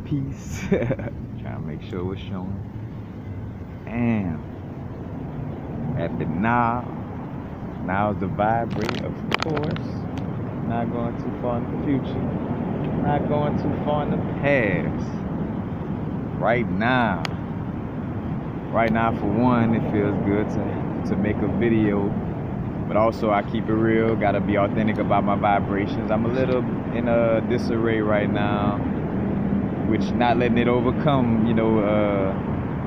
piece. Trying to make sure it was showing. And at the now, now's the vibrate, of course. Not going too far in the future. Not going too far in the past. Right now. Right now, for one, it feels good to make a video. But also, I keep it real. Gotta be authentic about my vibrations. I'm a little in a disarray right now, which not letting it overcome,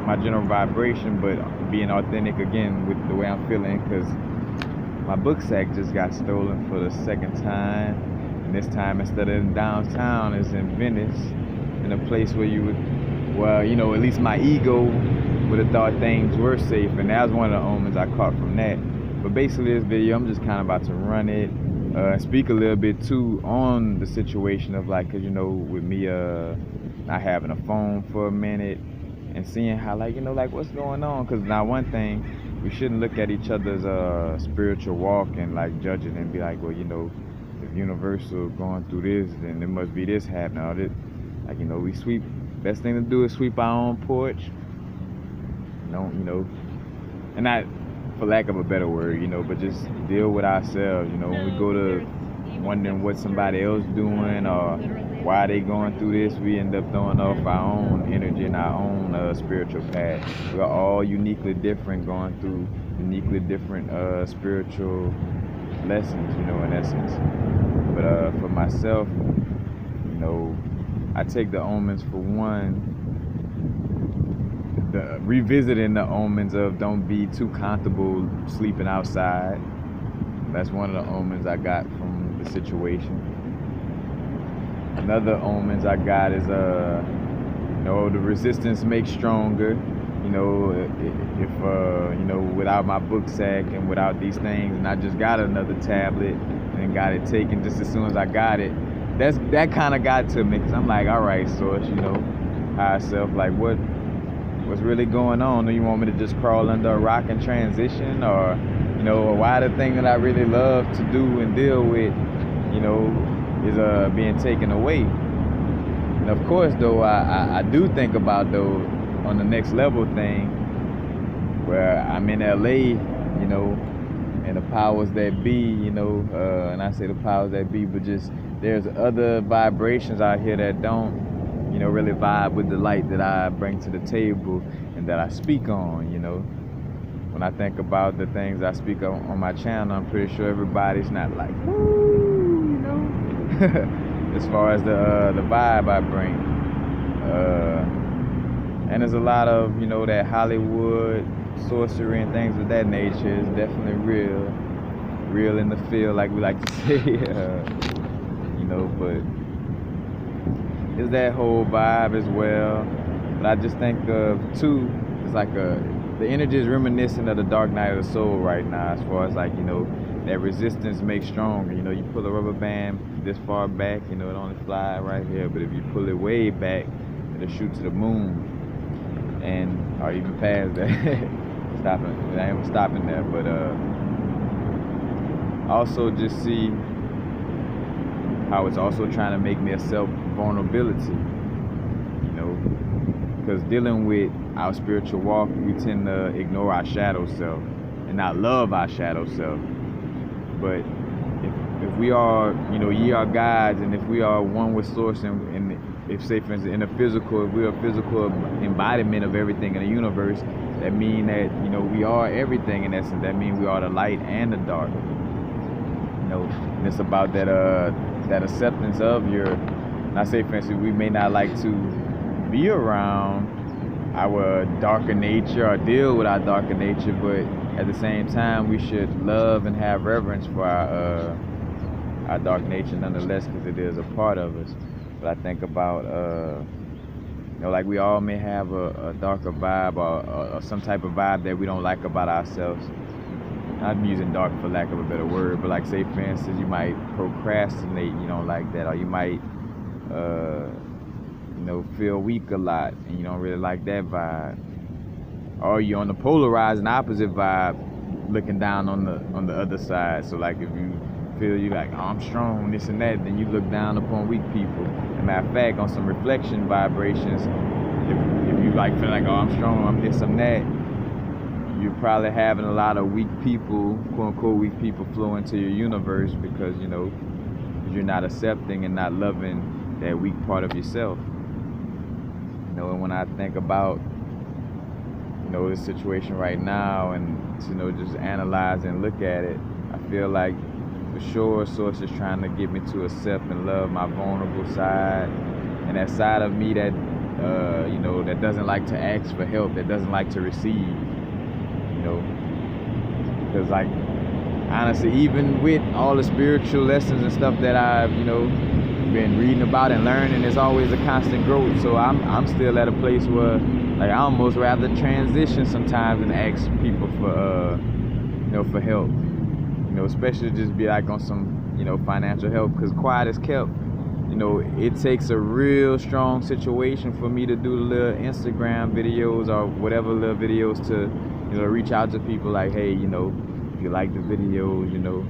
my general vibration, but being authentic again with the way I'm feeling, because my book sack just got stolen for the second time, and this time instead of in downtown, it's in Venice, in a place where you would, well, at least my ego would have thought things were safe, and that was one of the omens I caught from that. But basically this video, I'm just kind of about to run it, speak a little bit too on the situation of like, cause with me not having a phone for a minute, and seeing how like what's going on. Cause now one thing, we shouldn't look at each other's spiritual walk and like judge it and be like, well, if universal going through this, then there must be this happening or this. Like, we sweep, best thing to do is sweep our own porch. And not for lack of a better word, but just deal with ourselves. When we go to wondering what somebody else doing or why they going through this, we end up throwing off our own energy and our own spiritual path. We are all uniquely different, going through uniquely different spiritual lessons, in essence. But for myself, I take the omens for one, revisiting the omens of don't be too comfortable sleeping outside. That's one of the omens I got from the situation. Another omens I got is the resistance makes stronger. If without my book sack and without these things, and I just got another tablet and got it taken just as soon as I got it, that kind of got to me, because I'm like, all right, Source, higher self, like what's really going on? Do you want me to just crawl under a rock and transition, or why the thing that I really love to do and deal with, is being taken away? And of course, though, I do think about though on the next level thing, where I'm in LA, and the powers that be, and I say the powers that be, but just there's other vibrations out here that don't, really vibe with the light that I bring to the table and that I speak on. When I think about the things I speak on my channel, I'm pretty sure everybody's not like, woo, as far as the vibe I bring. And there's a lot of, that Hollywood sorcery and things of that nature is definitely real in the field, like we like to say, but it's that whole vibe as well. But I just think of too, it's like the energy is reminiscent of the dark night of the soul right now, as far as like, that resistance makes stronger. You pull a rubber band this far back, it only fly right here, but if you pull it way back, it'll shoot to the moon, or even past that. I am stopping there, but also just see how it's also trying to make me a self-vulnerability, because dealing with our spiritual walk, we tend to ignore our shadow self and not love our shadow self. But if we are, ye are gods, and if we are one with Source, and if, say for instance, in the physical, if we're a physical embodiment of everything in the universe, that means that, we are everything in essence. That means we are the light and the dark. And it's about that acceptance of and I say for instance, we may not like to be around our darker nature or deal with our darker nature, but at the same time, we should love and have reverence for our dark nature nonetheless, because it is a part of us. But I think about, like we all may have a darker vibe or some type of vibe that we don't like about ourselves. I'm using dark for lack of a better word, but like say for instance, you might procrastinate, you don't like that, or you might, feel weak a lot, and you don't really like that vibe. Or you're on the polarizing opposite vibe, looking down on the other side. So like if you feel you like, oh, I'm strong, this and that. Then you look down upon weak people. As a matter of fact, on some reflection vibrations, if you like feel like, oh, I'm strong, I'm this, I'm that, you're probably having a lot of weak people, quote unquote weak people, flow into your universe because, you know, you're not accepting and not loving that weak part of yourself. You know, and when I think about, you know, this situation right now and, you know, just analyze and look at it, I feel like for sure Source is trying to get me to accept and love my vulnerable side, and that side of me that, you know, that doesn't like to ask for help, that doesn't like to receive, you know, because like, honestly, even with all the spiritual lessons and stuff that I've, you know, been reading about and learning, there's always a constant growth. So I'm still at a place where, like, I almost rather transition sometimes and ask people for, you know, for help. You know, especially just be like on some, you know, financial help, because quiet is kept. You know, it takes a real strong situation for me to do the little Instagram videos or whatever little videos to, you know, reach out to people like, hey, you know, if you like the videos, you know,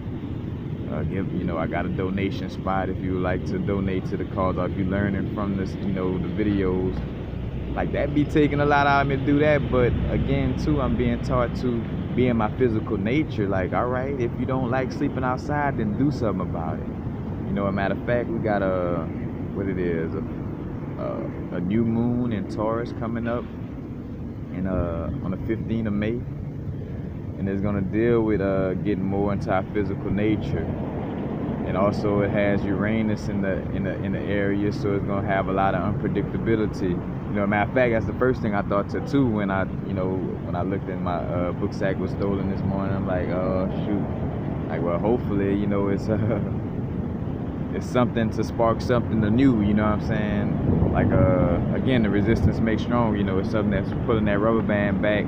give, you know, I got a donation spot if you would like to donate to the cause, or if you're learning from this, you know, the videos. Like, that be taking a lot out of me to do that. But again, too, I'm being taught to be in my physical nature. Like, all right, if you don't like sleeping outside, then do something about it. You know, a matter of fact, we got a new moon in Taurus coming up in on the 15th of May, and it's gonna deal with getting more into our physical nature. And also it has Uranus in the area, so it's gonna have a lot of unpredictability. You know, matter of fact, that's the first thing I thought too when I, you know, when I looked at my book sack was stolen this morning. I'm like, oh shoot, like, well, hopefully, you know, it's something to spark something new. You know what I'm saying? Like, again, the resistance makes strong. You know, it's something that's pulling that rubber band back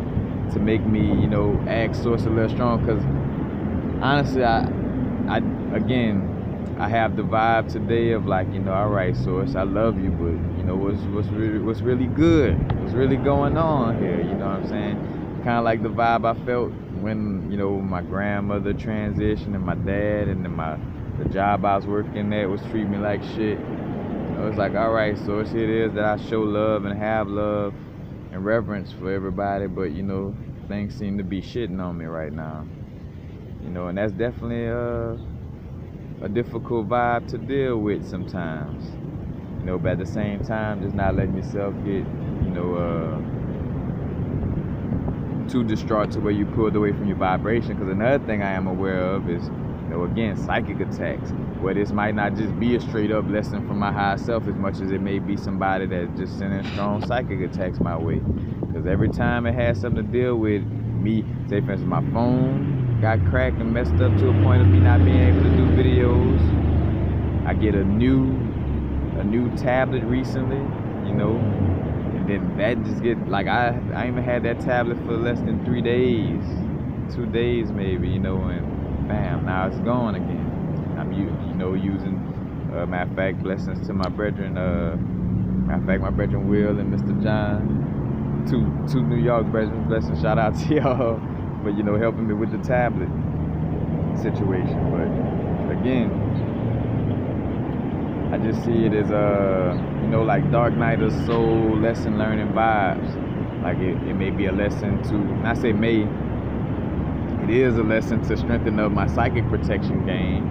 to make me, you know, act Source a little strong. Because honestly, I have the vibe today of like, you know, all right, Source, I love you, but you know, what's really good, what's really going on here, you know what I'm saying? Kind of like the vibe I felt when, you know, my grandmother transitioned and my dad, and then the job I was working at was treating me like shit. You know, it's like, all right, Source, here it is that I show love and have love and reverence for everybody, but you know, things seem to be shitting on me right now. You know, and that's definitely a difficult vibe to deal with sometimes. You know, but at the same time, just not letting yourself get, you know, too distraught to where you pulled away from your vibration. Because another thing I am aware of is, you know, again, psychic attacks, where this might not just be a straight up lesson from my higher self as much as it may be somebody that's just sending strong psychic attacks my way. Because every time it has something to deal with me, say for instance, my phone got cracked and messed up to a point of me not being able to do videos. I get a new tablet recently, you know, and then that just get, like, I even had that tablet for less than 3 days, 2 days maybe, you know, and bam, now it's gone again. I'm, you know, using, matter of fact, blessings to my brethren, matter of fact, my brethren Will and Mr. John, two New York brethren, blessings, shout out to y'all, but, you know, helping me with the tablet situation. But again, I just see it as you know, like Dark Night of Soul lesson learning vibes. Like it may be a lesson to, and I say may, it is a lesson to strengthen up my psychic protection game.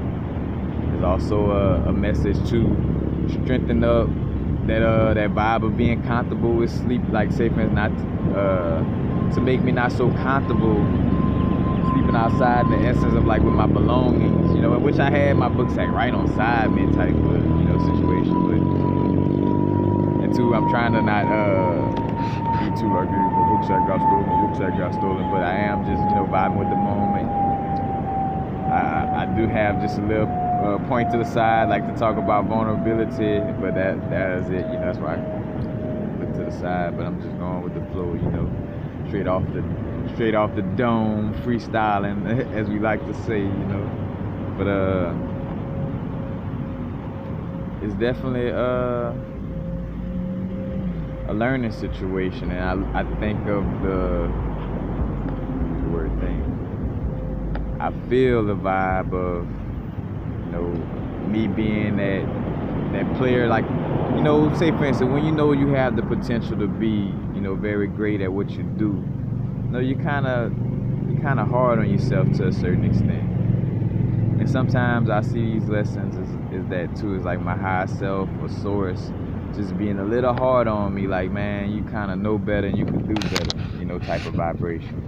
There's also a message to strengthen up that vibe of being comfortable with sleep. Like, say for instance, not to make me not so comfortable sleeping outside, in the essence of like with my belongings, you know, in which I had my book sack right on side me type of, you know, situation. But, and two, I'm trying to not be too like, my book sack got stolen, but I am just, you know, vibing with the moment. I do have just a little point to the side, like to talk about vulnerability, but that is it, you know. That's why I look to the side, but I'm just going with the flow, you know, straight off the dome, freestyling, as we like to say, you know. But it's definitely a learning situation, and I think of the word thing. I feel the vibe of You know, me being that player, like, you know, say for instance, when you know you have the potential to be, you know, very great at what you do, you know, you're kind of hard on yourself to a certain extent. And sometimes I see these lessons is that too, is like my higher self or source just being a little hard on me, like, man, you kind of know better and you can do better, you know, type of vibration.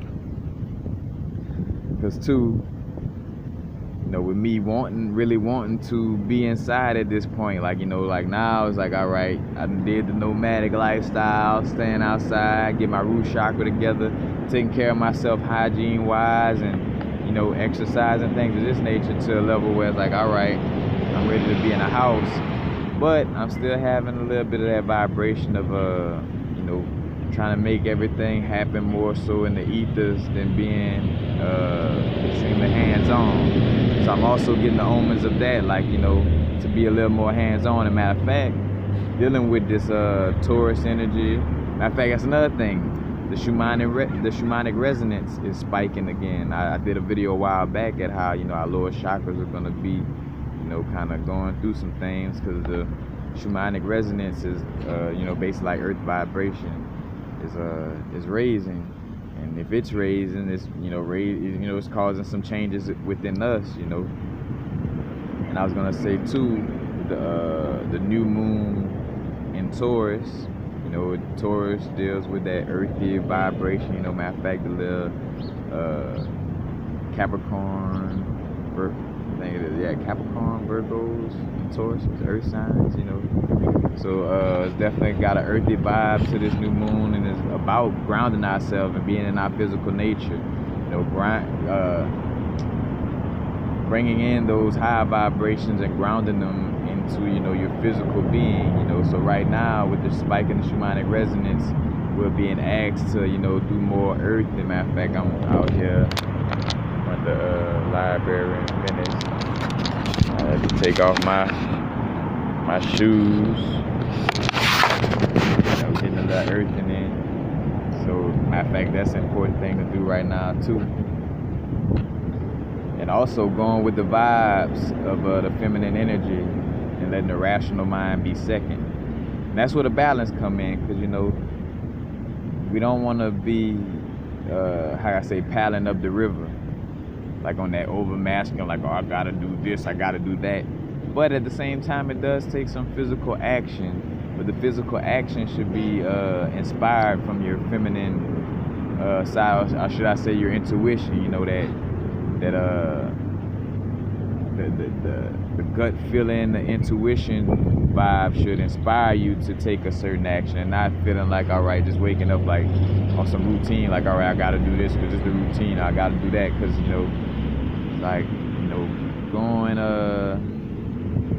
Because too, you know, with me really wanting to be inside at this point, like, you know, like now it's like, all right, I did the nomadic lifestyle, staying outside, get my root chakra together, taking care of myself hygiene wise, and, you know, exercising, things of this nature, to a level where it's like, all right, I'm ready to be in a house, but I'm still having a little bit of that vibration of, you know, trying to make everything happen more so in the ethers than being extremely hands-on. So I'm also getting the omens of that, like, you know, to be a little more hands-on. As a matter of fact, dealing with this Taurus energy. Matter of fact, that's another thing. The shamanic resonance is spiking again. I did a video a while back at how, you know, our lower chakras are going to be, you know, kind of going through some things, because the shamanic resonance is, you know, basically like earth vibration is raising. And if it's raising, it's, you know, it's causing some changes within us, you know. And I was gonna say too, the new moon in Taurus, you know, Taurus deals with that earthy vibration. You know, matter of fact, the little Capricorn, Capricorn, Virgos, and Taurus, earth signs, you know. So it's definitely got an earthy vibe to this new moon, and it's about grounding ourselves and being in our physical nature. You know, bringing in those high vibrations and grounding them into, you know, your physical being. You know, so right now with the spike in the shamanic resonance, we're being asked to, you know, do more earth. As a matter of fact, I'm out here at the library in Venice. I had to take off my shoes, you know, getting a little earthing in. So, matter of fact, that's an important thing to do right now too. And also going with the vibes of the feminine energy and letting the rational mind be second. And that's where the balance come in, because, you know, we don't want to be, paddling up the river, like on that over masculine, like, oh, I gotta do this, I gotta do that. But at the same time, it does take some physical action. But the physical action should be inspired from your feminine side, or should I say your intuition. You know, the gut feeling, the intuition vibe should inspire you to take a certain action, and not feeling like, all right, just waking up like on some routine, like, all right, I gotta do this because it's the routine, I gotta do that because, you know, like, you know, going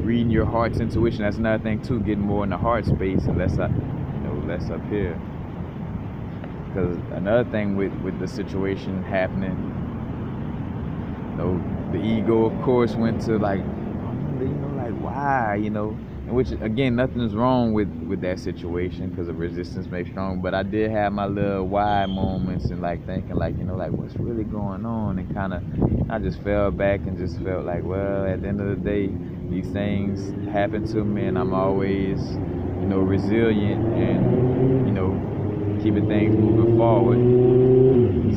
reading your heart's intuition. That's another thing too, getting more in the heart space and less up, you know, less up here. Because another thing with the situation happening, you know, the ego, of course, went to like, you know, like, why, you know, and which, again, nothing's wrong with that situation, because of resistance makes strong. But I did have my little why moments, and like thinking, like, you know, like, what's really going on, and kind of, I just fell back and just felt like, well, at the end of the day, these things happen to me, and I'm always, you know, resilient and, you know, keeping things moving forward.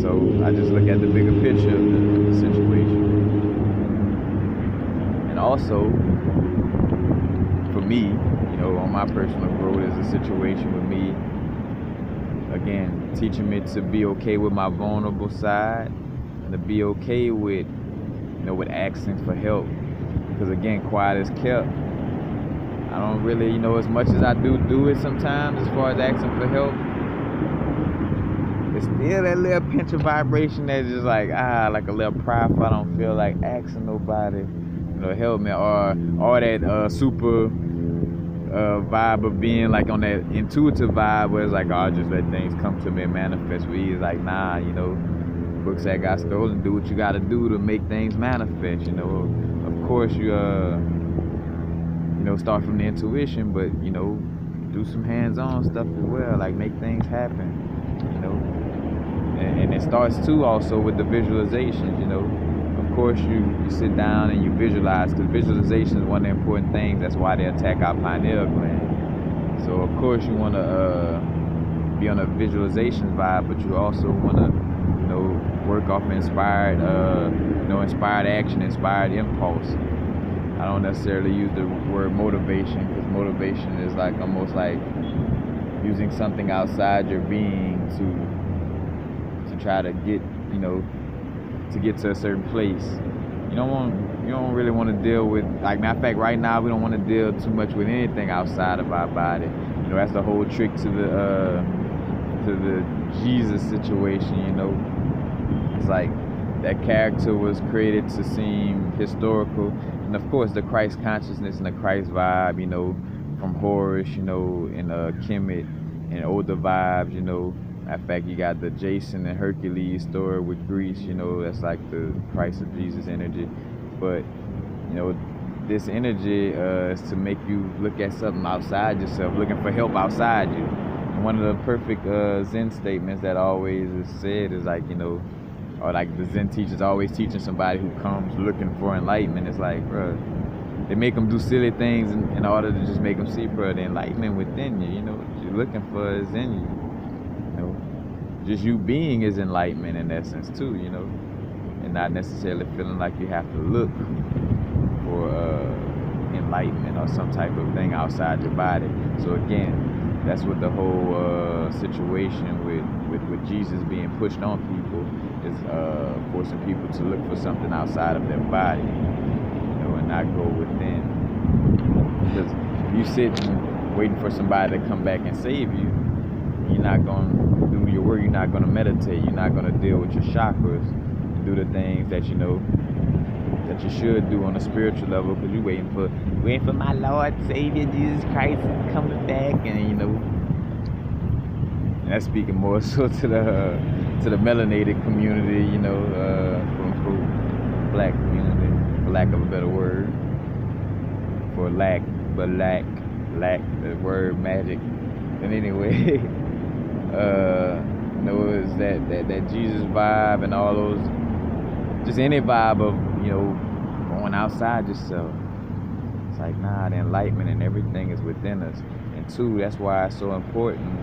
So I just look at the bigger picture of the situation. And also, for me, you know, on my personal growth, is a situation with me, again, teaching me to be okay with my vulnerable side, and to be okay with, you know, with asking for help. Because, again, quiet is kept. I don't really, you know, as much as I do it sometimes, as far as asking for help, it's still that little pinch of vibration that's just like, like a little prideful. I don't feel like asking nobody, you know, help me, or that super vibe of being like on that intuitive vibe where it's like, oh, I just let things come to me and manifest with ease. Like, nah, you know, books that got stolen, do what you got to do to make things manifest. You know, of course you know, start from the intuition, but, you know, do some hands-on stuff as well, like make things happen, you know. And it starts too also with the visualizations, you know. Of course you sit down and you visualize, because visualization is one of the important things. That's why they attack our pineal gland. So of course you want to be on a visualization vibe, but you also want to, you know, work off inspired, inspired action, inspired impulse. I don't necessarily use the word motivation, because motivation is like almost like using something outside your being to try to get, you know, to get to a certain place. You don't really want to deal with, like, matter of fact, right now we don't want to deal too much with anything outside of our body. You know, that's the whole trick to the Jesus situation. You know, it's like that character was created to seem historical, and of course the Christ consciousness and the Christ vibe, you know, from Horus, you know, and Kemet and older vibes, you know. In fact, you got the Jason and Hercules story with Greece, you know, that's like the Christ of Jesus energy. But, you know, this energy is to make you look at something outside yourself, looking for help outside you. And one of the perfect Zen statements that always is said is like, you know, or like the Zen teachers always teaching somebody who comes looking for enlightenment. It's like, bro, they make them do silly things in order to just make them see, bro, the enlightenment within you. You know, what you're looking for is in you. You know, just you being is enlightenment in essence too, you know, and not necessarily feeling like you have to look for enlightenment or some type of thing outside your body. So again, that's what the whole situation with Jesus being pushed on people is, forcing people to look for something outside of their body, you know, and not go within. Because if you sit waiting for somebody to come back and save you, you're not going to do your work, you're not going to meditate, you're not going to deal with your chakras and do the things that, you know, that you should do on a spiritual level, because you're waiting for my Lord Savior Jesus Christ is coming back. And, you know, and that's speaking more so to the melanated community, you know, quote unquote black community, for lack of a better word, for lack the word magic. But anyway, you know, it's that Jesus vibe and all those, just any vibe of, you know, going outside yourself. It's like, nah, the enlightenment and everything is within us. And two, that's why it's so important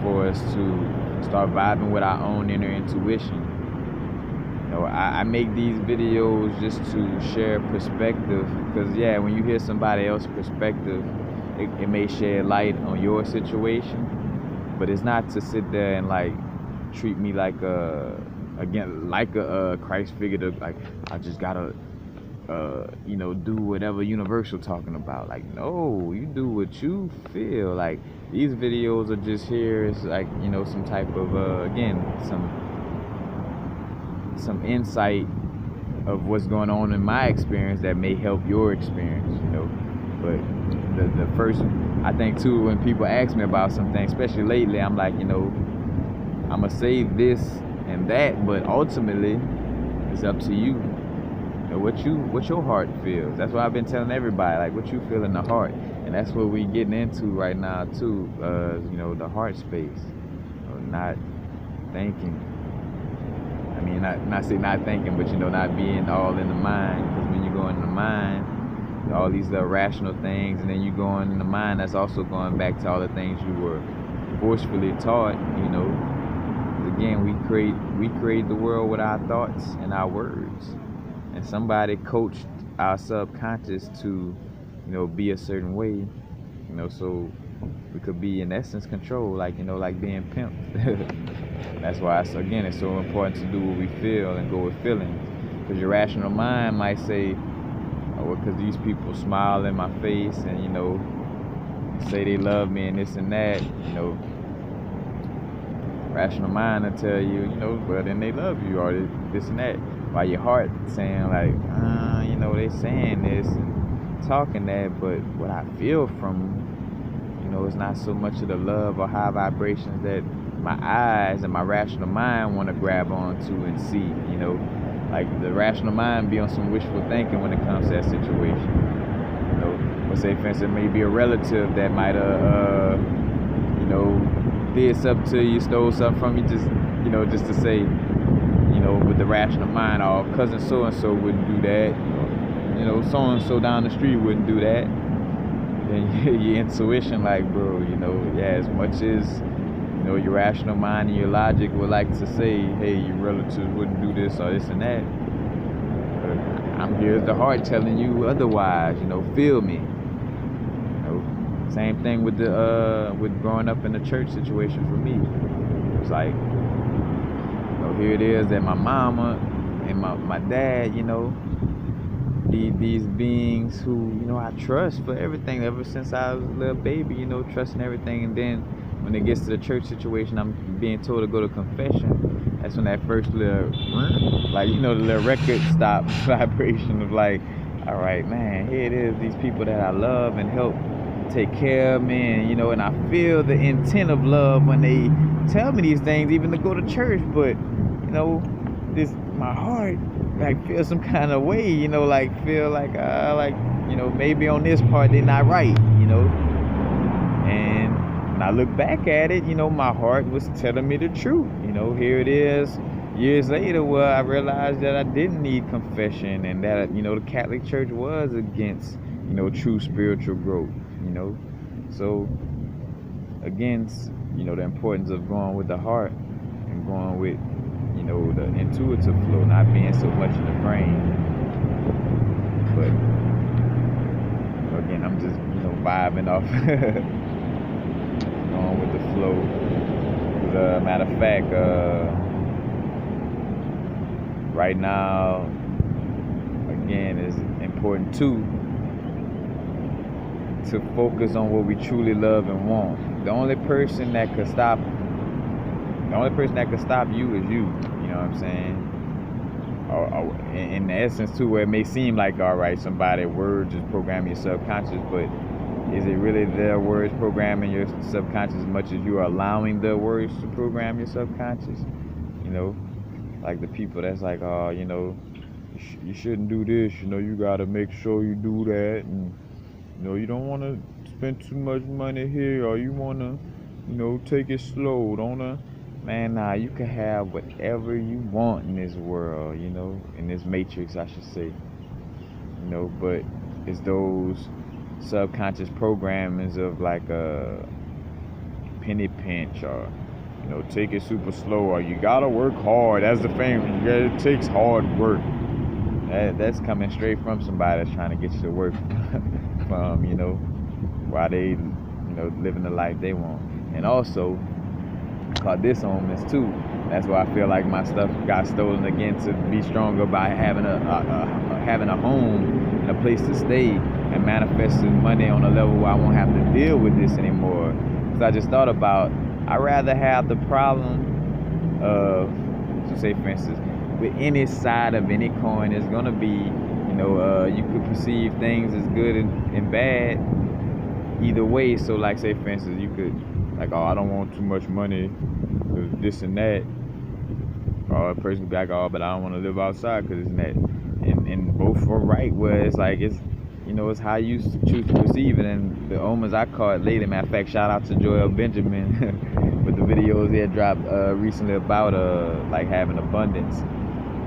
for us to start vibing with our own inner intuition. You know, I make these videos just to share perspective, because yeah, when you hear somebody else's perspective, it may shed light on your situation, but it's not to sit there and like treat me like a Christ figure, to like, I just gotta you know, do whatever Universal talking about. Like, no, you do what you feel. Like, these videos are just here as, like, you know, some type of again, some insight of what's going on in my experience that may help your experience, you know. But the first, I think too, when people ask me about something, especially lately, I'm like, you know, I'm gonna save this and that, but ultimately it's up to you. You know, what your heart feels. That's what I've been telling everybody, like, what you feel in the heart. And that's what we getting into right now too, you know, the heart space, you know, not thinking. I mean, not say not thinking, but, you know, not being all in the mind. Because when you go in the mind, all these irrational things, and then you go in the mind, that's also going back to all the things you were forcefully taught, you know. Again, we create the world with our thoughts and our words, and somebody coached our subconscious to, you know, be a certain way, you know, so we could be in essence control, like, you know, like being pimped. That's why it's so important to do what we feel and go with feelings, because your rational mind might say, oh, because these people smile in my face and, you know, say they love me and this and that, you know. Rational mind will tell you, you know, well, then they love you, or this and that. While your heart saying like, you know, they saying this and talking that, but what I feel from, you know, it's not so much of the love or high vibrations that my eyes and my rational mind want to grab onto and see, you know. Like, the rational mind be on some wishful thinking when it comes to that situation. You know, let's say, for instance, maybe a relative that might you know, did something to you, stole something from you, just, you know, just to say, you with the rational mind, oh, cousin so-and-so wouldn't do that, or, so-and-so down the street wouldn't do that. Then your intuition, like, bro, yeah, as much as, your rational mind and your logic would like to say, hey, your relatives wouldn't do this or this and that, I'm here as the heart telling you otherwise, feel me. Same thing with with growing up in the church situation for me. It's like, here it is that my mama and my dad, these beings who, I trust for everything ever since I was a little baby, trusting everything. And then when it gets to the church situation, I'm being told to go to confession. That's when that first little, like, the little record stop vibration of like, all right, man, here it is, these people that I love and help take care of me, and I feel the intent of love when they tell me these things, even to go to church. But this, my heart, like, feel some kind of way, like feel like maybe on this part they're not right, and when I look back at it, my heart was telling me the truth. Here it is years later where I realized that I didn't need confession, and that the Catholic Church was against true spiritual growth. So against the importance of going with the heart and going with the intuitive flow, not being so much in the brain. But again, I'm just vibing off going with the flow. Matter of fact, right now, again, it's important too to focus on what we truly love and want. The only person that could stop you is you. You know what I'm saying? Or in the essence too, where it may seem like, all right, somebody's words just program your subconscious, but is it really their words programming your subconscious as much as you are allowing their words to program your subconscious? Like the people that's like, oh, you shouldn't do this. You gotta make sure you do that, and you don't want to spend too much money here, or you want to, take it slow. Man, nah, you can have whatever you want in this world, in this matrix, I should say. But it's those subconscious programmings of like a penny pinch, or, take it super slow, or you gotta work hard. That's the thing. It takes hard work. That's coming straight from somebody that's trying to get you to work from, while they, living the life they want. And also, I caught this on this too. That's why I feel like my stuff got stolen again, to be stronger by having a home and a place to stay, and manifesting money on a level where I won't have to deal with this anymore. Because I just thought about, I'd rather have the problem of, so say for instance, with any side of any coin, there's gonna be, you could perceive things as good and bad either way. So like, say for instance, you could like, oh, I don't want too much money, this and that. Or a person could be like, oh, but I don't want to live outside because it's that. And both are right, where it's like, it's it's how you choose to perceive it. And the omens I caught later, matter of fact, shout out to Joel Benjamin with the videos he had dropped recently about like having abundance.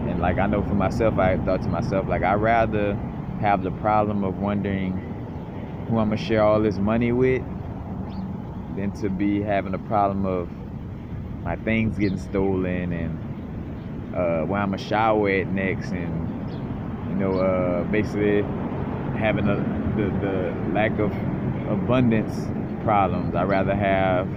And like, I know for myself, I thought to myself, like, I'd rather have the problem of wondering who I'm gonna share all this money with than to be having a problem of my things getting stolen, and where I'm gonna shower at next, and basically having the lack of abundance problems. I'd rather have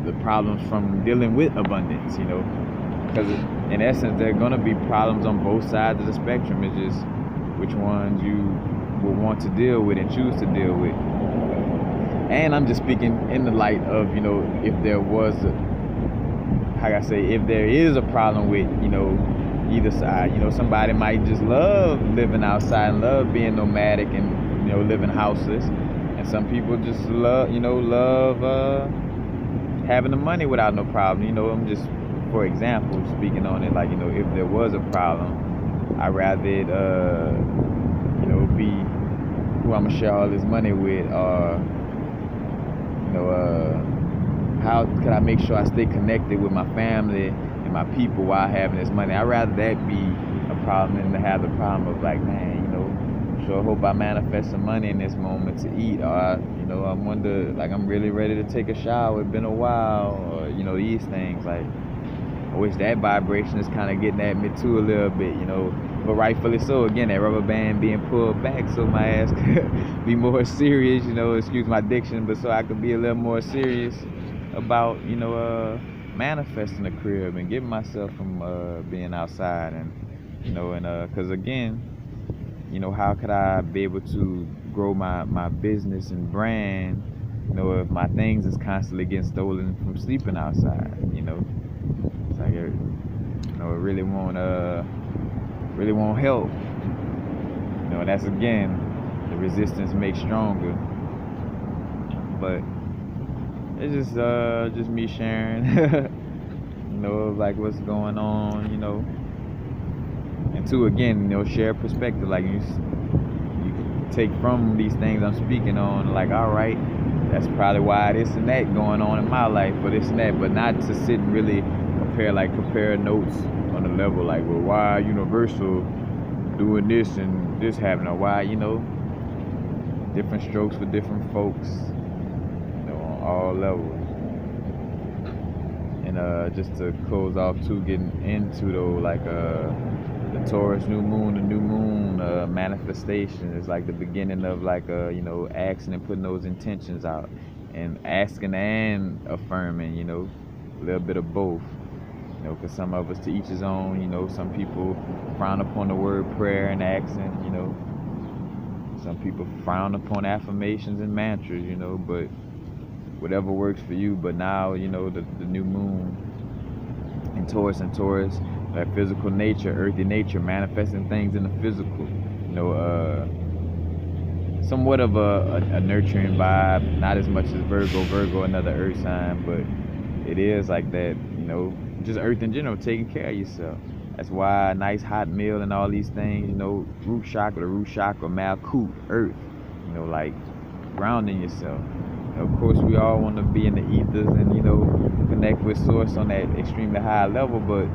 the problems from dealing with abundance, because in essence there are going to be problems on both sides of the spectrum. It's just which ones you will want to deal with and choose to deal with. And I'm just speaking in the light of, if there was if there is a problem with, either side. Somebody might just love living outside and love being nomadic and, living houseless. And some people just love having the money without no problem. I'm just, for example, speaking on it, like, if there was a problem, I'd rather it, be who I'm gonna share all this money with, or, how could I make sure I stay connected with my family and my people while having this money. I'd rather that be a problem than to have the problem of like, man, you know, sure hope I manifest some money in this moment to eat, or you know, I wonder, like, I'm really ready to take a shower, it's been a while, or you know, these things. Like, I wish that vibration is kind of getting at me too a little bit, you know, but rightfully so. Again, that rubber band being pulled back so my ass could be more serious, you know, excuse my diction, but so I could be a little more serious about, you know, manifesting the crib and getting myself from being outside. And you know, and because again, you know, how could I be able to grow my business and brand, you know, if my things is constantly getting stolen from sleeping outside, you know? It's like, you know, it really won't help, you know. And that's, again, the resistance makes stronger. But it's just me sharing, you know, like what's going on, you know. And two, again, you know, share perspective. Like you take from these things I'm speaking on, like, all right, that's probably why this and that going on in my life, or this and that, but not to sit and really compare notes on the level, like, well, why Universal doing this and this happening, or why, you know, different strokes for different folks, you know, on all levels. And just to close off too, getting into though, like the Taurus New Moon, the New Moon manifestation is like the beginning of like you know, asking and putting those intentions out, and asking and affirming, you know, a little bit of both, you know, because some of us, to each his own, you know. Some people frown upon the word prayer and asking, you know. Some people frown upon affirmations and mantras, you know, but whatever works for you. But now, you know, the new moon in Taurus, that physical nature, earthy nature, manifesting things in the physical, you know, somewhat of a nurturing vibe, not as much as Virgo, another earth sign, but it is like that, you know, just earth in general, taking care of yourself. That's why a nice hot meal and all these things, you know, root chakra, Malkut, earth, you know, like grounding yourself. Of course, we all want to be in the ethers and, you know, connect with source on that extremely high level, but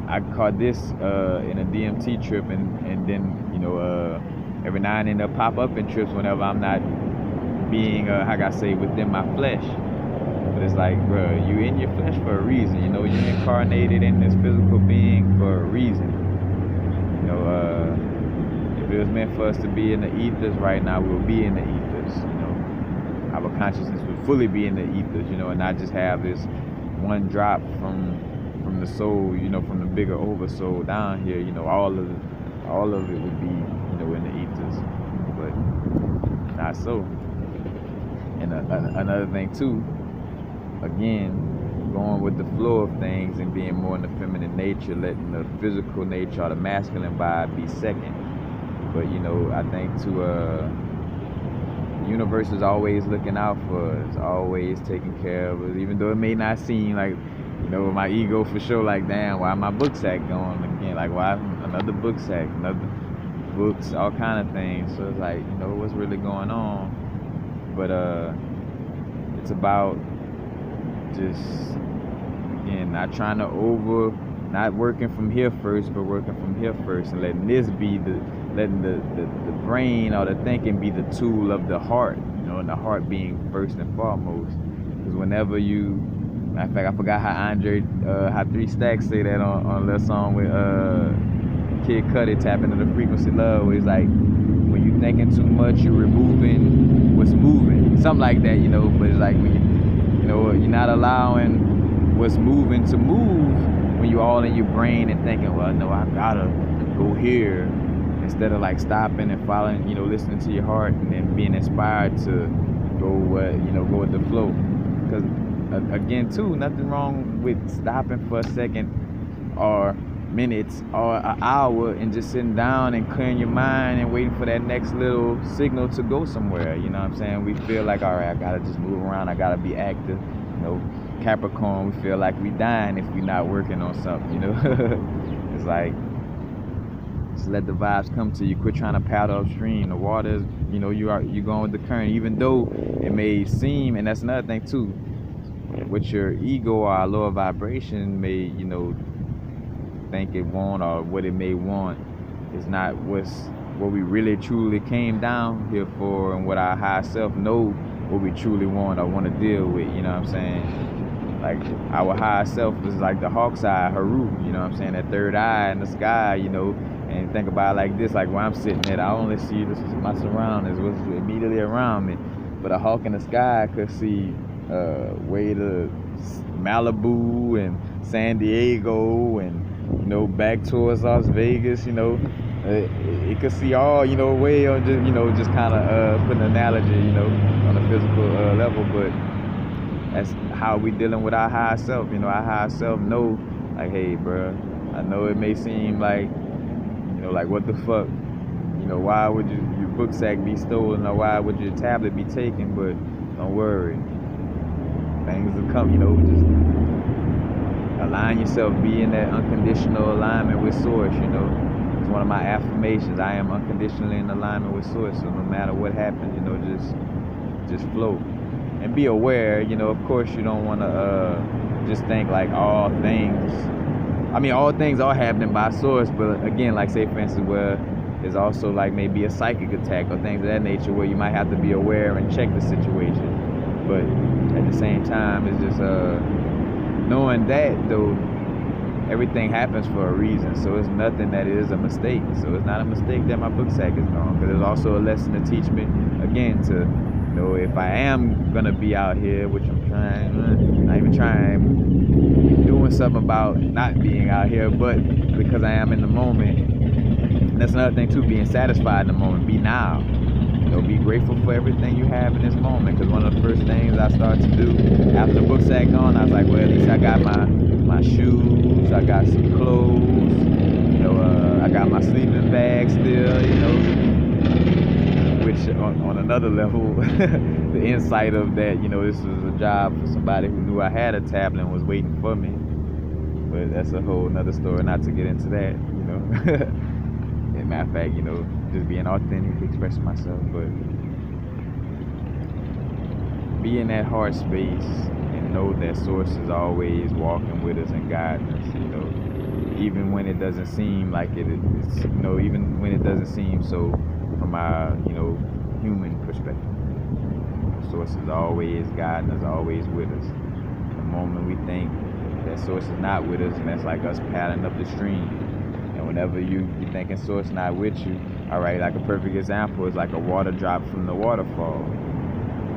I caught this in a DMT trip, and then, you know, every now and then they'll pop up in trips whenever I'm not being, how can I say, within my flesh. But it's like, bro, you in your flesh for a reason, you know, you incarnated in this physical being for a reason. You know, if it was meant for us to be in the ethers right now, we'll be in the ethers, you know. Our consciousness would fully be in the ethers, you know, and not just have this one drop from the soul, you know, from the bigger oversoul down here, you know. All of it would be, you know, in the ethers, but not so. And another thing too, again, going with the flow of things and being more in the feminine nature, letting the physical nature or the masculine vibe be second. But, you know, I think the universe is always looking out for us, always taking care of us, even though it may not seem like, you know, my ego for sure, like, damn, why my book sack going again? Like, why another book sack, another books, all kind of things. So it's like, you know, what's really going on? But it's about just, again, not working from here first, but working from here first, and letting this be letting the brain or the thinking be the tool of the heart, you know, and the heart being first and foremost. Because whenever you, matter of fact, I forgot how 3 Stacks say that on a little song with Kid Cudi, Tap Into the Frequency Love, where it's like, when you thinking too much, you're removing what's moving, something like that, you know. But it's like, when you know, you're not allowing what's moving to move when you're all in your brain and thinking, well, no, I gotta go here, instead of like stopping and following, you know, listening to your heart and then being inspired to go with the flow. Because again too, nothing wrong with stopping for a second or minutes or an hour and just sitting down and clearing your mind and waiting for that next little signal to go somewhere. You know what I'm saying? We feel like, all right, I gotta just move around, I gotta be active, you know. Capricorn, we feel like we dying if we're not working on something, you know. It's like, just let the vibes come to you. Quit trying to paddle upstream. The water is, you know, you're going with the current, even though it may seem, and that's another thing too, what your ego or our lower vibration may, you know, think it want, or what it may want, is not what we really truly came down here for, and what our higher self know what we truly want or want to deal with. You know what I'm saying? Like our higher self is like the hawk's eye, Haru. You know what I'm saying? That third eye in the sky. You know, and think about it like this: like where I'm sitting at, I only see this is my surroundings, what's immediately around me. But a hawk in the sky could see way to Malibu and San Diego and, you know, back towards Las Vegas. You know, it could see all, you know, way on just, you know, just kind of put an analogy, you know, on a physical level. But that's how we dealing with our higher self. You know, our higher self know, like, hey, bro, I know it may seem like, you know, like, what the fuck, you know, why would your book sack be stolen, or why would your tablet be taken? But don't worry, things will come. You know, just align yourself, be in that unconditional alignment with source. You know, it's one of my affirmations: I am unconditionally in alignment with source. So no matter what happens, you know, just flow and be aware. You know, of course, you don't want to just think like all things. I mean, all things are happening by source, but again, like, say for instance, where there's also like maybe a psychic attack or things of that nature, where you might have to be aware and check the situation. But at the same time, it's just knowing that, though, everything happens for a reason. So it's nothing that is a mistake. So it's not a mistake that my book sack is gone. But there's also a lesson to teach me, again, to, you know, if I am gonna be out here, which I'm trying, not even trying, doing something about not being out here, but because I am in the moment. And that's another thing too, being satisfied in the moment. Be now. You know, be grateful for everything you have in this moment. Because one of the first things I started to do after the book sat gone, I was like, well, at least I got my shoes, I got some clothes, you know, I got my sleeping bag still, you know. Which on another level, the insight of that, you know, this was a job for somebody who knew I had a tablet and was waiting for me. But that's a whole nother story, not to get into that, you know. Matter of fact, you know, just being authentic, expressing myself, but be in that heart space and know that source is always walking with us and guiding us, you know, even when it doesn't seem like it's, you know, even when it doesn't seem so from our, you know, human perspective. Source is always guiding us, always with us. The moment we think that source is not with us, and that's like us paddling up the stream. Whenever you thinking source not with you, all right, like a perfect example is like a water drop from the waterfall.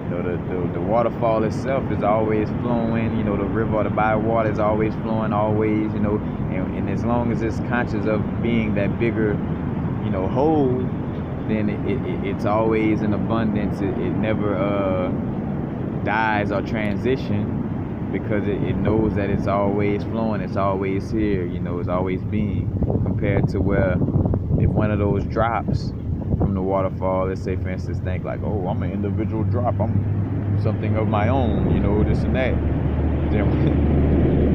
You know, the waterfall itself is always flowing. You know, the river or the body of water is always flowing, always. You know, and as long as it's conscious of being that bigger, you know, whole, then it's always in abundance. It never dies or transitions, because it knows that it's always flowing, it's always here, you know, it's always being. Compared to where if one of those drops from the waterfall, let's say for instance, think like, oh, I'm an individual drop, I'm something of my own, you know, this and that.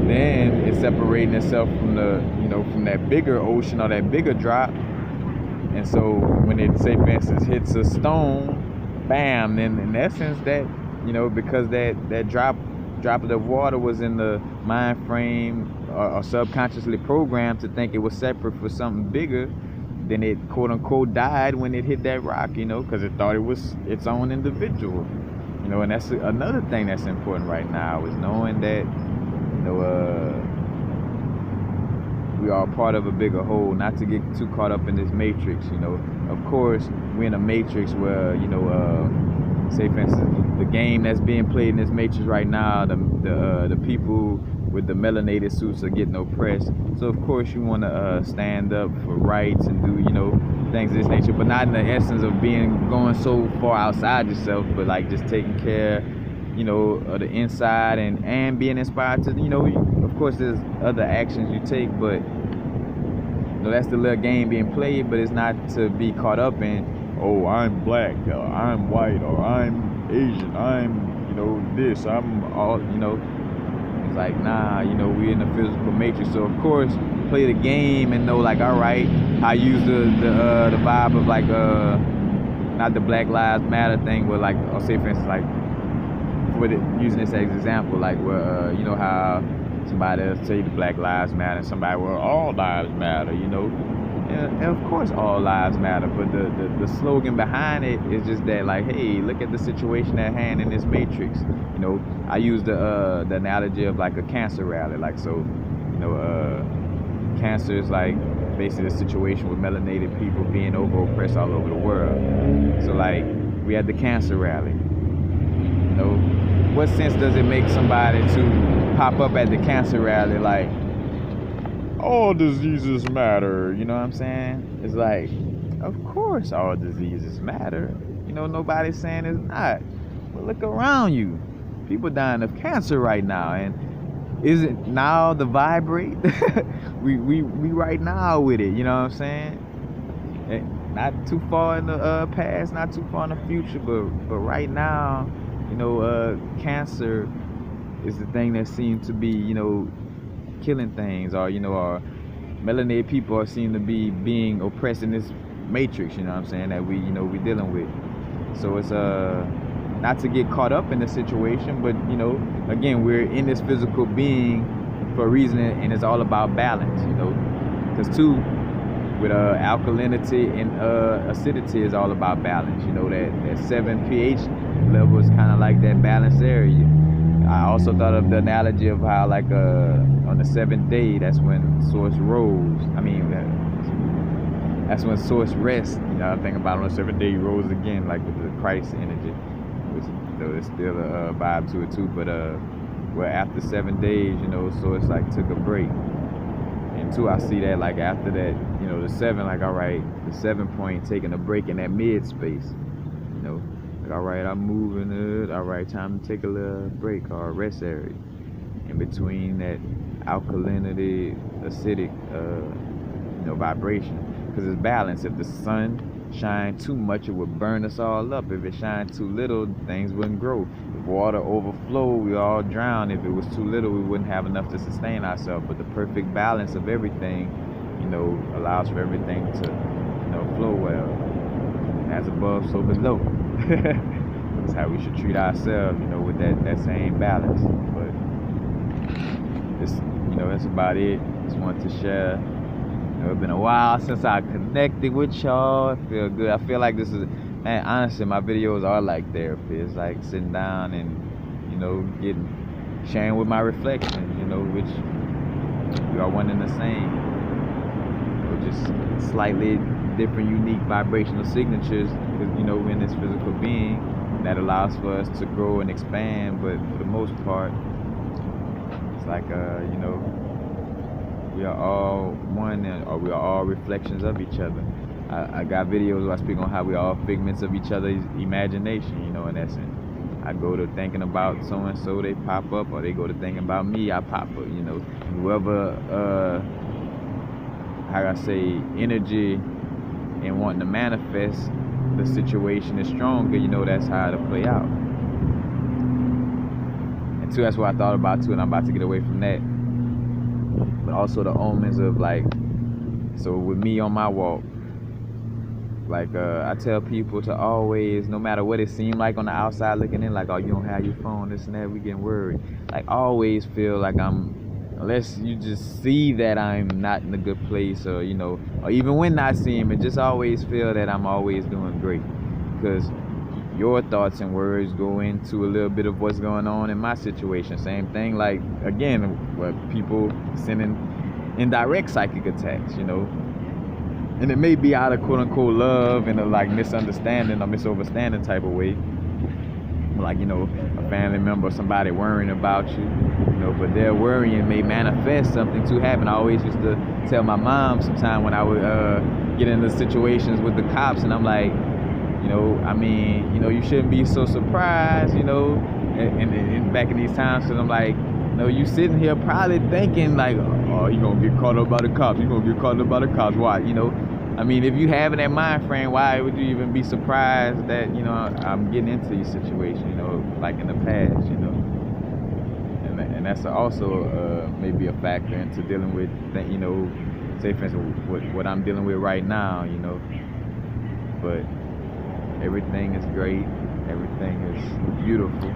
Then it's separating itself from the, you know, from that bigger ocean or that bigger drop. And so when it, say for instance, hits a stone, bam, then in essence that, you know, because that droplet of water was in the mind frame or subconsciously programmed to think it was separate for something bigger, then it quote unquote died when it hit that rock, you know, because it thought it was its own individual, you know. And that's another thing that's important right now, is knowing that, you know, we are part of a bigger whole, not to get too caught up in this matrix, you know. Of course, we're in a matrix where, you know, say for instance, the game that's being played in this matrix right now, the people with the melanated suits are getting oppressed. So of course you want to stand up for rights and do, you know, things of this nature, but not in the essence of going so far outside yourself, but like just taking care, you know, of the inside and being inspired to, you know, of course there's other actions you take, but you know, that's the little game being played. But it's not to be caught up in, oh, I'm black, or I'm white, or I'm Asian, I'm, you know, this, I'm all, you know. It's like, nah, you know, we're in the physical matrix. So of course, play the game and know, like, all right, I use the vibe of like not the Black Lives Matter thing, but like, I'll say for instance, like for using this as an example, like where you know how somebody will say the Black Lives Matter, and somebody, well, all lives matter, you know. And of course all lives matter, but the slogan behind it is just that, like, hey, look at the situation at hand in this matrix. You know, I use the analogy of like a cancer rally. Like, so, you know, cancer is like basically the situation with melanated people being oppressed all over the world. So like, we had the cancer rally. You know, what sense does it make somebody to pop up at the cancer rally like, all diseases matter, you know what I'm saying? It's like, of course all diseases matter. You know, nobody's saying it's not. But look around you. People dying of cancer right now, and isn't now the vibrate? we right now with it, you know what I'm saying? And not too far in the past, not too far in the future, but right now, you know, cancer is the thing that seems to be, you know, killing things, or, you know, or melanated people are seem to be being oppressed in this matrix, you know what I'm saying, that we, you know, we dealing with. So it's not to get caught up in the situation, but, you know, again, we're in this physical being for a reason, and it's all about balance, you know, because too, with alkalinity and acidity is all about balance, you know, that 7 pH level is kind of like that balance area. I also thought of the analogy of how, like, on the 7th day, that's when Source rose. I mean, that's when Source rests. You know, I think about on the 7th day, he rose again, like with the Christ energy, which, you know, there's still a vibe to it too. But well, after 7 days, you know, Source like took a break. And two, I see that like after that, you know, the 7, like, all right, the 7 point taking a break in that mid space, you know. Like, all right, I'm moving it. All right, time to take a little break or a rest area in between that alkalinity, acidic, you know, vibration. Because it's balance. If the sun shines too much, it would burn us all up. If it shines too little, things wouldn't grow. If water overflow, we all drown. If it was too little, we wouldn't have enough to sustain ourselves. But the perfect balance of everything, you know, allows for everything to, you know, flow well. As above, so below. That's how we should treat ourselves, you know, with that same balance. But it's, you know, that's about it. Just wanted to share. You know, it's been a while since I connected with y'all. I feel good. I feel like this is, man, honestly, my videos are like therapy. It's like sitting down and, you know, sharing with my reflections, you know, which we are one and the same. You know, just slightly different, unique vibrational signatures, because, you know, we're in this physical being that allows for us to grow and expand. But for the most part, it's like, you know, we are all one, or we are all reflections of each other. I got videos where I speak on how we are all figments of each other's imagination, you know, in essence. I go to thinking about so-and-so, they pop up, or they go to thinking about me, I pop up, you know. Whoever, how I say, energy and wanting to manifest the situation is stronger, you know, that's how it'll play out. And two, that's what I thought about too, and I'm about to get away from that. But also the omens of, like, so with me on my walk, like, I tell people to always, no matter what it seemed like on the outside looking in, like, oh, you don't have your phone, this and that, we getting worried. Like, always feel like unless you just see that I'm not in a good place, or, you know, or even when not seeing it, just always feel that I'm always doing great. Because your thoughts and words go into a little bit of what's going on in my situation. Same thing, like, again, what people sending indirect psychic attacks, you know. And it may be out of quote-unquote love and a, like, misunderstanding or misunderstanding type of way. Like, you know, a family member or somebody worrying about you, you know, but their worrying may manifest something to happen. I always used to tell my mom sometime when I would get into situations with the cops, and I'm like, you know, I mean, you know, you shouldn't be so surprised, you know, and back in these times, because I'm like, you know, you sitting here probably thinking like, oh, you gonna get caught up by the cops, you gonna get caught up by the cops, why, you know? I mean, if you having that mind frame, why would you even be surprised that, you know, I'm getting into these situations, you know, like in the past, you know? And that's also maybe a factor into dealing with, you know, say for instance, what I'm dealing with right now, you know? But everything is great, everything is beautiful.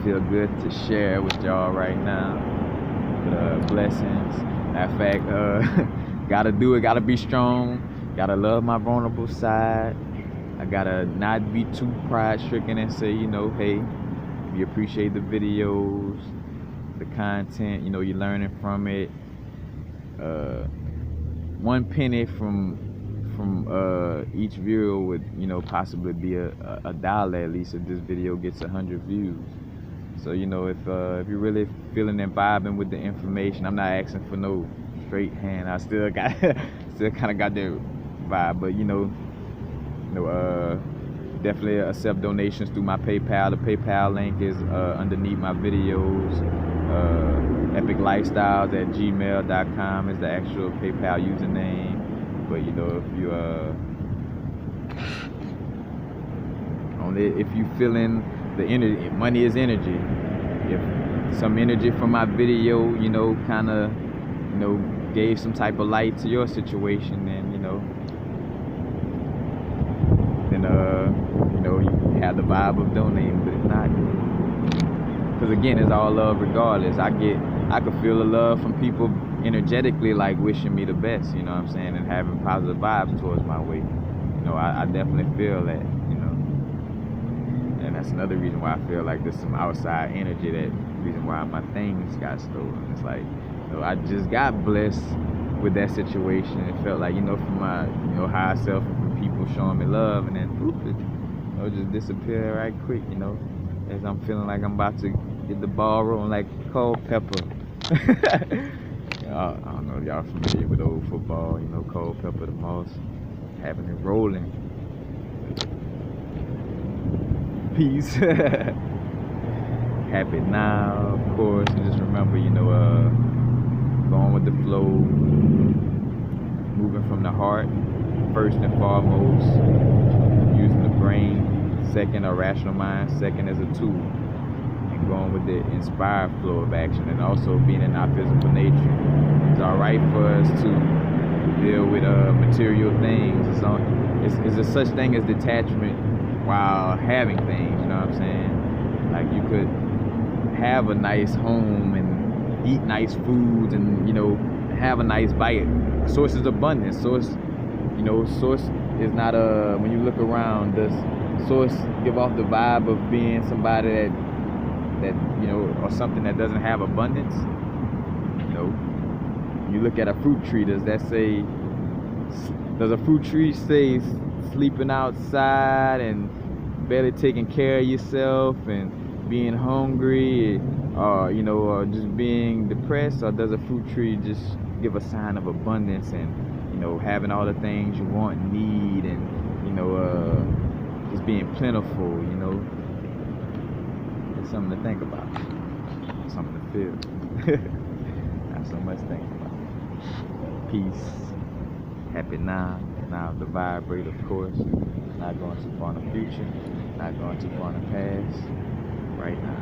feel good to share with y'all right now. Blessings. Matter of fact, gotta do it, gotta be strong, gotta love my vulnerable side. I gotta not be too pride stricken and say, you know, hey, you appreciate the videos, the content, you know, you're learning from it. 1 penny from each viewer would, you know, possibly be a dollar at least if this video gets 100 views. So, you know, if you're really feeling and vibing with the information, I'm not asking for no straight hand. I still kind of got that vibe, but you know, definitely accept donations through my PayPal. The PayPal link is underneath my videos. epiclifestyles@gmail.com is the actual PayPal username. But you know, if you feeling the energy, money is energy. If some energy from my video, you know, kind of, you know, gave some type of light to your situation, then you know, you have the vibe of donating. But if not, because again, it's all love regardless. I could feel the love from people energetically, like wishing me the best, you know what I'm saying, and having positive vibes towards my way. You know, I definitely feel that, you know, and that's another reason why I feel like there's some outside energy, that reason why my things got stolen. It's like, you know, I just got blessed with that situation. It felt like, you know, from my, you know, higher self and from people showing me love, and then whoop, it, you know, just disappear right quick, you know, as I'm feeling like I'm about to get the ball rolling like cold pepper. I don't know if y'all familiar with old football, you know, cold pepper the most, having it rolling. Peace. Happy now, of course, and just remember, you know, going with the flow, moving from the heart, first and foremost, using the brain, second, a rational mind, second as a tool, and going with the inspired flow of action, and also being in our physical nature. It's all right for us to deal with material things. It's a such thing as detachment while having things, you know what I'm saying? Like, you could have a nice home and eat nice foods and, you know, have a nice bite. Source is abundance. Source is not when you look around, does source give off the vibe of being somebody that you know, or something that doesn't have abundance? You know, you look at a fruit tree, does a fruit tree say sleeping outside and barely taking care of yourself and being hungry, or you know, or just being depressed? Or does a fruit tree just give a sign of abundance and, you know, having all the things you want and need, and, you know, just being plentiful? You know, it's something to think about, something to feel. Not so much to think about. Peace. Happy now the vibrate, of course. Not going too far in the future, not going too far in the past. Right now.